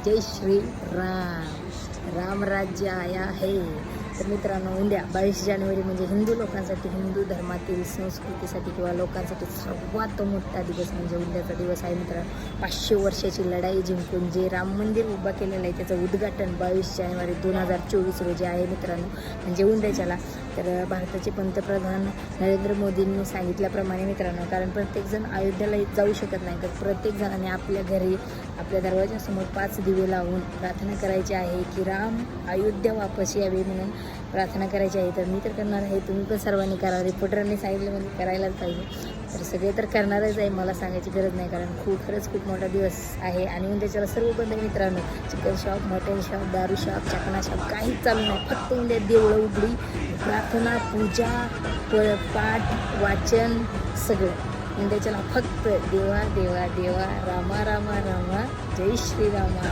जय श्री राम. राम राज्य आया है. तर मित्रांनो, उद्या 22 जानेवारी म्हणजे हिंदू लोकांसाठी, हिंदू धर्मातील संस्कृतीसाठी किंवा लोकांसाठी सर्वात मोठा दिवस म्हणजे उद्याचा दिवस आहे मित्रांनो. 500 वर्षाची लढाई जिंकून जे राम मंदिर उभा केलेलं आहे त्याचं उद्घाटन 22 जानेवारी 2024 रोजी आहे मित्रांनो, म्हणजे उद्याच्याला. तर भारताचे पंतप्रधान नरेंद्र मोदींनी सांगितल्याप्रमाणे मित्रांनो, कारण प्रत्येकजण अयोध्येला जाऊ शकत नाही, तर प्रत्येक जणाने आपल्या घरी आपल्या दरवाजासमोर 5 दिवे लावून प्रार्थना करायची आहे की राम अयोध्या वापस यावे म्हणून प्रार्थना करायची आहे. तर मी तर करणार आहे, तुम्ही पण सर्वांनी करा. रिपोर्टरने सांगितलं म्हणजे करायलाच पाहिजे. तर सगळे तर करणारच आहे, मला सांगायची गरज नाही, कारण खरंच खूप मोठा दिवस आहे. आणि उद्याच्याला सर्व बंद मित्रांनो, चिकन शॉप, मटन शॉप, दारू शॉप, चकना शॉप काहीच चालू नाही. फक्त उद्या देवळं उघडी, प्रार्थना, पूजा, पाठ, वाचन सगळं उद्याच्याला. फक्त देवा देवा देवा, रामा रामा रामा, जय श्रीरामा.